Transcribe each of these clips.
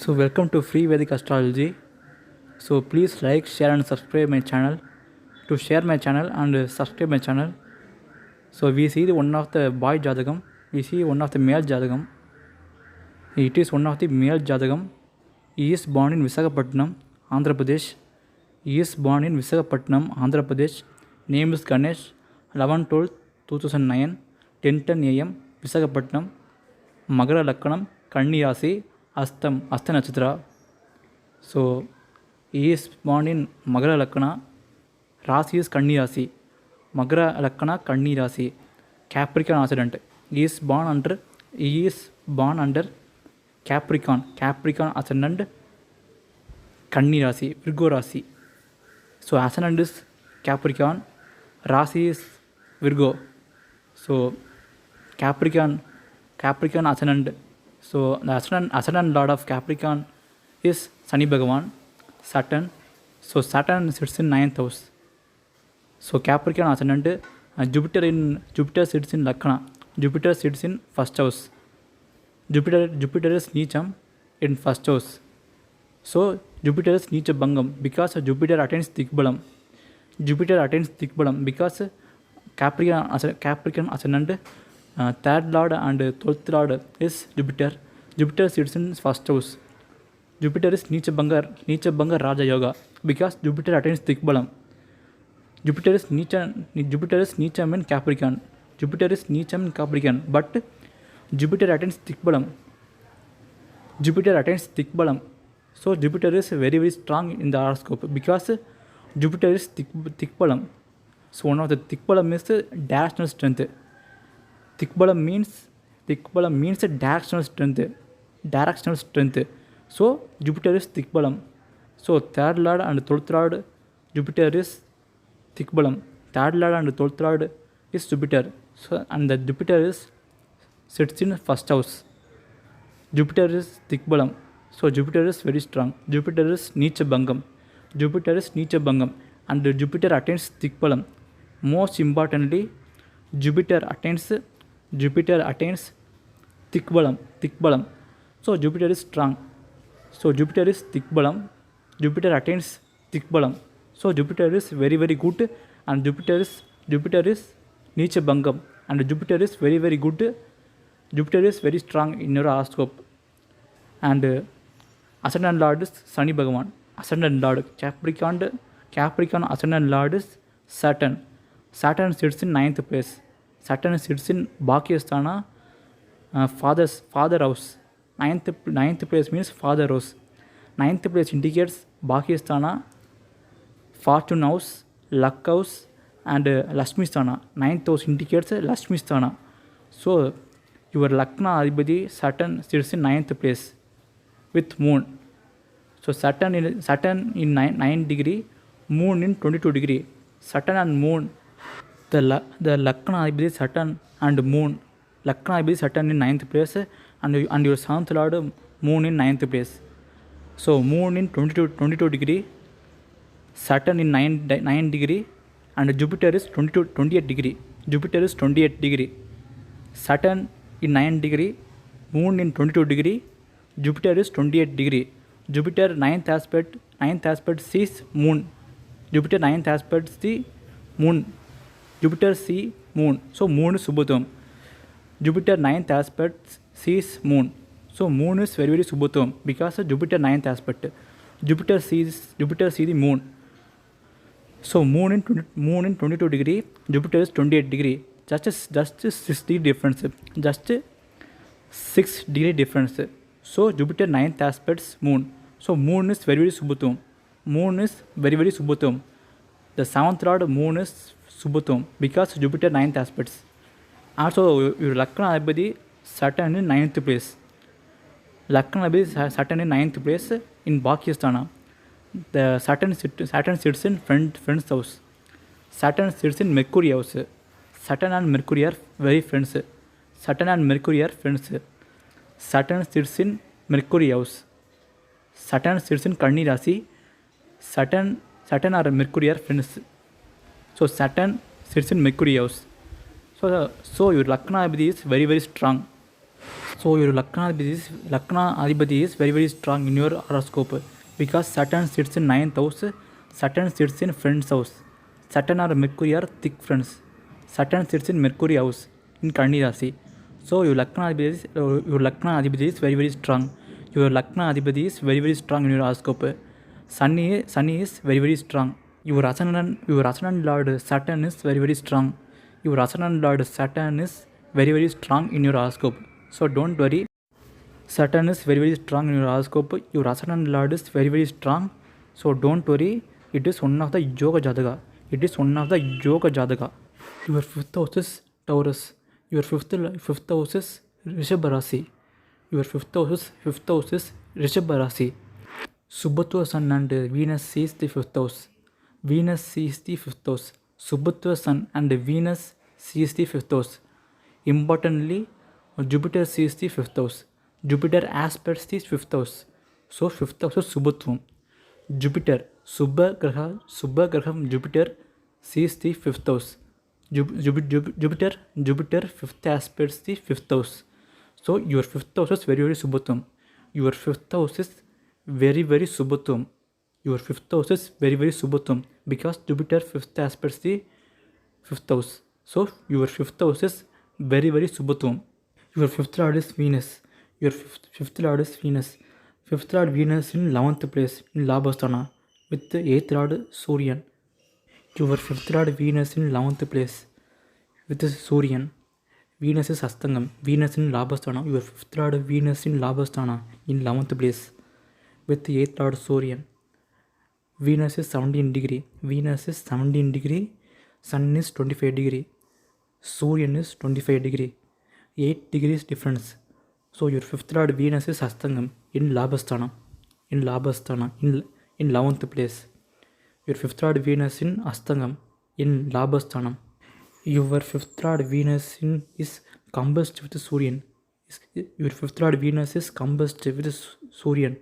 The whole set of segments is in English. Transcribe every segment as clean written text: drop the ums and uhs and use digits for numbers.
So welcome to Free Vedic Astrology. So please like, share and subscribe my channel. To share my channel and subscribe my channel. So we see one of the boy Jathagam. We see one of the male Jathagam. It is one of the male Jathagam. He is born in Visakhapatnam, Andhra Pradesh. He is born in Visakhapatnam, Andhra Pradesh. Name is Ganesh. 11/12/2009. 10:10 a.m. Visakhapatnam. Magara Lakkanam. Kanni Rasi. Asta Natchatra. So he is born in Magara Lakkana. Rasi is Kanni Rasi. Magara Lakkana Kanni Rasi. Capricorn ascendant. He is born under Capricorn ascendant Kanni Rasi, Virgo Rasi. So ascendant is Capricorn, Rasi is Virgo. So Capricorn ascendant. So the ascendant lord of Capricorn is Shani Bhagavan, Saturn. So Saturn sits in 9th house. So Capricorn ascendant, Jupiter sits in Lakkana. Jupiter sits in first house. Jupiter is Nicham in first house. So Jupiter is Nicha Bangam because Jupiter attains Dikbalam. Because Capricorn ascendant, third lord and 12th lord is Jupiter. Jupiter sits in first house. Jupiter is Nicha Banga Raja Yoga because Jupiter attains Dikbalam. Jupiter is Nicham in Capricorn. But Jupiter attains Dikbalam. So Jupiter is very, very strong in the horoscope because Jupiter is Dikbalam. So one of the Dikbalam is directional strength. Dikbalam means directional strength. So Jupiter is Dikbalam. So third lord and 12th lord Jupiter is Dikbalam. Third lord and 12th lord is Jupiter. So and the Jupiter sits in first house. Jupiter is Dikbalam. So Jupiter is very strong. Jupiter is Nicha Bangam. And Jupiter attains Dikbalam. Most importantly, Jupiter attains Dikbalam. So Jupiter is strong. So Jupiter is Dikbalam. Jupiter attains Dikbalam. So Jupiter is very, very good, and Jupiter is Nicha Bangam, and Jupiter is very, very good. Jupiter is very strong in your horoscope. And ascendant lord is Shani Bhagavan. Ascendant lord Capricorn ascendant lord is Saturn. Saturn sits in 9th place. Saturn sits in Bhakyasthana, father house. 9th place means father house. 9th place indicates Bhakyasthana, fortune house, luck house, and Lakshmi Sthana. 9th house indicates Lakshmi Sthana. So your Lakna Adhipati Saturn sits in 9th place with moon. So Saturn in 9 degree, moon in 22 degree. Saturn and moon, the Lakna Adhipati Saturn and moon. Lakna Adhipati Saturn in 9th place, and your 7th lord moon in 9th place. So moon in 22 degree, Saturn in 9 degree, and Jupiter is 28 degree. Saturn in 9 degree, moon in 22 degree, Jupiter is 28 degree. Jupiter 9th aspect sees moon. Jupiter 9th aspect see moon. Jupiter see moon. So moon is Subathuva. Jupiter 9th aspect sees moon. So moon is very, very Subathuva because of Jupiter 9th aspect. Jupiter sees the moon. So moon in 22 degree, Jupiter is 28 degree. Just 6 degree difference. Just 6 degree difference. So Jupiter 9th aspects moon. So moon is very, very Subathuva. The 7th lord moon is Subathuva because Jupiter 9th aspects. Also your Lakna Adhipati Saturn in 9th place. Lakna Adhipati Saturn in 9th place in Bhakyasthana. The Saturn sits in friend's house. Saturn sits in Mercury house. Saturn and Mercury are very friends. Saturn sits in Mercury house. Saturn sits in Kanni Rasi. Saturn or Mercury are friends. So Saturn sits in Mercury house. So your Lakna Adhipati is very, very strong. So your Lakna Adhipati is very very strong in your horoscope because Saturn sits in 9th house, Saturn sits in friend's house. Saturn or Mercury are thick friends. Saturn sits in Mercury house in Kani Rasi. So your Lakna Adhipati is very very strong. Your Lakna Adhipati is very very strong in your horoscope. Sunny is very very strong. Your Ascendant Lord Saturn is very very strong. Your Ascendant Lord Saturn is very very strong in your horoscope. So don't worry. Saturn is very very strong in your horoscope. Your Ascendant Lord is very very strong. So don't worry. It is one of the Yoga Jataka. It is one of the Yoga Jataka. Your fifth house is Taurus. Your fifth house is Rishabha Rasi. Your fifth house is Rishabha Rasi. Subathuva Sun and Venus sees the fifth house. Venus sees the fifth house. Subathuva Sun and Venus sees the fifth house. Importantly, Jupiter sees the fifth house. Jupiter aspects the fifth house. So fifth house is Subathuvam. Subha Jupiter sees the fifth house. Jupiter fifth aspects the fifth house. So your fifth house is very very Subathuvam. Your fifth house is very very Subathuvam. Your fifth house is very very Subathuvam because Jupiter fifth aspects the fifth house. So your fifth house is very very Subathuvam. Your fifth lord is Venus. Your fifth lord is Venus. Fifth lord Venus in 11th place in Labhasthana with the 8th lord Suryan. Your fifth lord Venus in 11th place with the Suryan. Venus is Hastangam. Venus in Labhasthana. Your fifth lord Venus in Labhasthana in 11th place with the 8th lord Suryan. Venus is 17 degree. Venus is 17 degree. Sun is 25 degree. Suryan is 25 degree. 8 degrees difference. So your fifth lord Venus is Hastangam in Labhasthana. In 11th place. Your fifth lord Venus in Hastangam in Labhasthana. Your fifth lord Venus is combust with Suryan. Your fifth lord Venus is combust with Suryan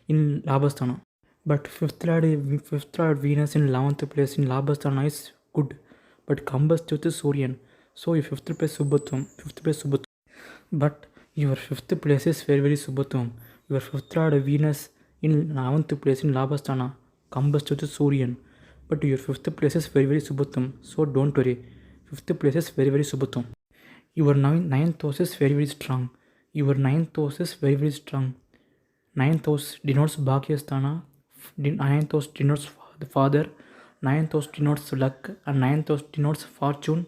in Labhasthana. But fifth lord Venus in 11th place in Labhasthana is good, but combust with Suryan. So your fifth place Subathuvam. But your fifth place is very very Subathuvam. Your fifth lord Venus in 11th place in Labhasthana combust with Suryan. But your fifth place is very very Subathuvam. So don't worry. Fifth place is very very Subathuvam. Your ninth house is very very strong. Your ninth house is very very strong. Ninth house denotes Bhagyasthana. Ninth house denotes the father. Ninth house denotes luck. And ninth house denotes fortune.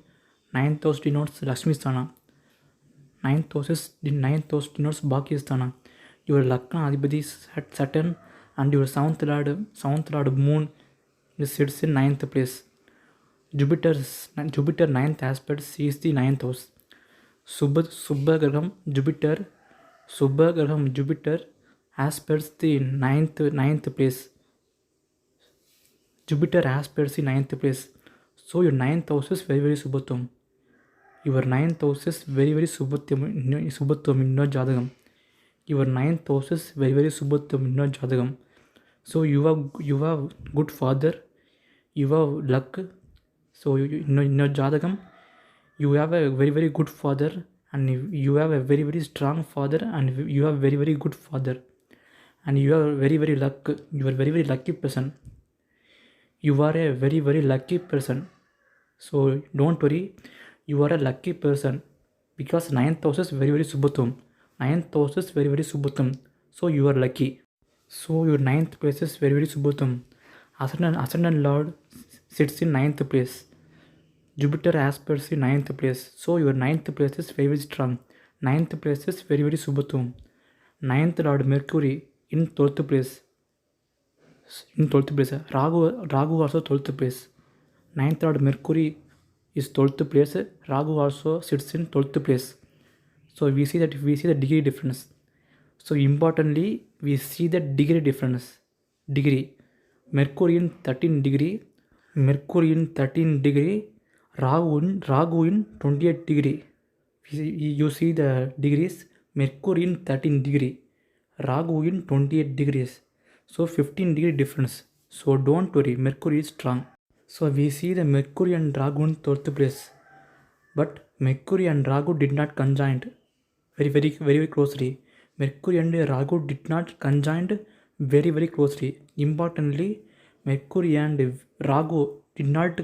Ninth house denotes Lakshmi Sthana. Ninth house denotes Bhagyasthana. Your Lakna Adhipati is at Saturn and your seventh lord Moon sits in 9th place. Jupiter 9th aspect sees the 9th house. Subhagraham Jupiter aspects the 9th place. Jupiter aspects the 9th place. So your 9th house is very very Subathuvam. Your 9th house is very very Subathuvam in your Jathagam. Your 9th house is very very Subathuvam in your Jathagam. So you have good father. You have luck. So in your Jathagam, you have a very very good father, and you have a very very strong father, and you have very very good father, and you are very very luck. You are very very lucky person. You are a very very lucky person. So don't worry. You are a lucky person because 9th house is very very Subathuvam. 9th house is very very Subathuvam. So you are lucky. So your 9th place is very very Subathuvam. Ascendant Lord sits in 9th place. Jupiter aspects in 9th place. So your 9th place is very very strong. 9th place is very very Subathuvam. 9th Lord Mercury in 12th place. Ragu also 12th place. 9th Lord Mercury is 12th place. Ragu also sits in 12th place. So we see the degree difference. So importantly, we see the degree difference. Mercury in 13 degree. Ragu in 28 degree. You see the degrees. Mercury in 13 degree. Ragu in 28 degrees. So 15 degree difference. So don't worry, Mercury is strong. So we see the Mercury and Ragu in 12th place. But Mercury and Ragu did not conjoined. very closely. Mercury and Rahu did not conjoined very closely. Importantly, Mercury and Rahu did not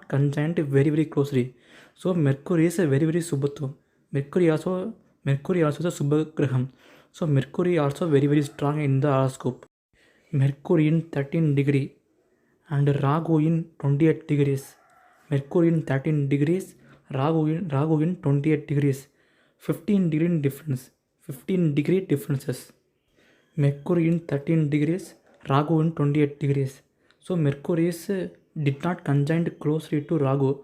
conjoined very closely. So Mercury is a very Subathu. Mercury also is a Subhagraham. So Mercury also very strong in the horoscope. Mercury in 13 degree and Rahu in 28 degrees. Mercury in 13 degrees, Rahu in 28 degrees. 15 degree difference. 15 degree differences. Mercury in 13 degrees, Rahu in 28 degrees. So Mercury is did not conjoin closely to Rahu.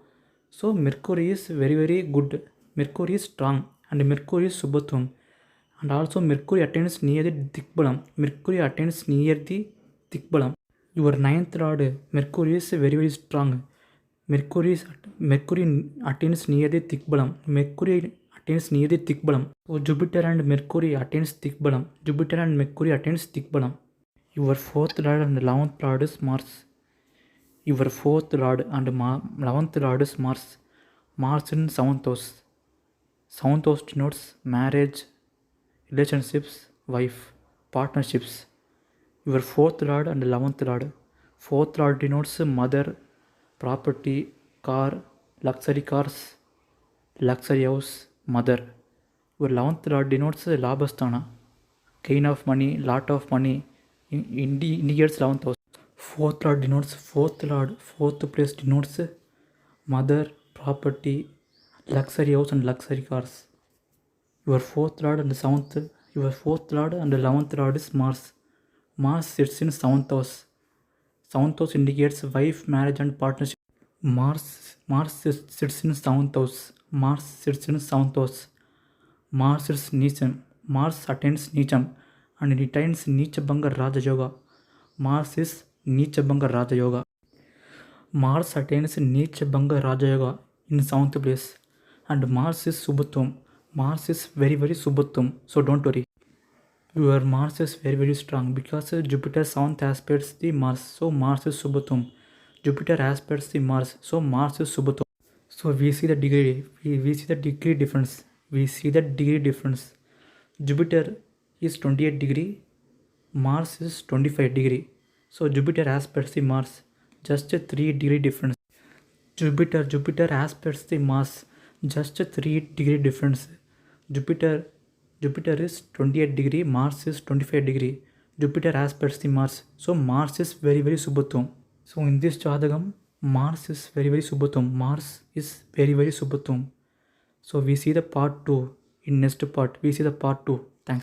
So Mercury is very good. Mercury is strong and Mercury is Subhatum. And also Mercury attains near the Dikbalam. Mercury attains near the Dikbalam. Your ninth lord Mercury is very strong. Mercury attains near the Dikbalam. Mercury attains near the Dikbalam. So Jupiter and Mercury attains Dikbalam. Jupiter and Mercury attains Dikbalam. Your fourth lord and 11th lord is Mars. Your fourth lord and 11th lord is Mars. Mars in 7th house. 7th house denotes marriage, relationships, wife, partnerships. Your fourth lord and 11th lord. Fourth lord denotes mother, property, car, luxury cars, luxury house, mother. Your 11th lord denotes Labhasthana, gain of money, lot of money, indicates 11th house. Fourth place denotes mother, property, luxury house and luxury cars. Your fourth lord and 11th lord is Mars. Mars sits in 7th house. 7th house indicates wife, marriage and partnership. Mars sits in 7th house. Mars sits in 7th house. Mars is Nicham. Mars attains Nicham and it attains Nichabanga Raja Yoga. Mars is Nichabanga Raja Yoga. Mars attains Nichabanga Raja Yoga in 7th place. And Mars is Subhatum. Mars is very Subhatum. So don't worry. Your Mars is very strong because Jupiter 7th aspects the Mars. So Mars is Subhatum. Jupiter aspects the Mars. So Mars is Subhatum. So we see the degree. We see the degree difference. We see the degree difference. Jupiter is 28 degree. Mars is 25 degree. So Jupiter aspects the Mars. Just a 3 degree difference. Jupiter aspects the Mars. Just a 3 degree difference. Jupiter is 28 degree. Mars is 25 degree. Jupiter aspects the Mars. So Mars is very Subhatum. So in this Jathagam, Mars is very Subhatum. Mars is very Subhatum. So we see the part 2. In next part, we see the part 2.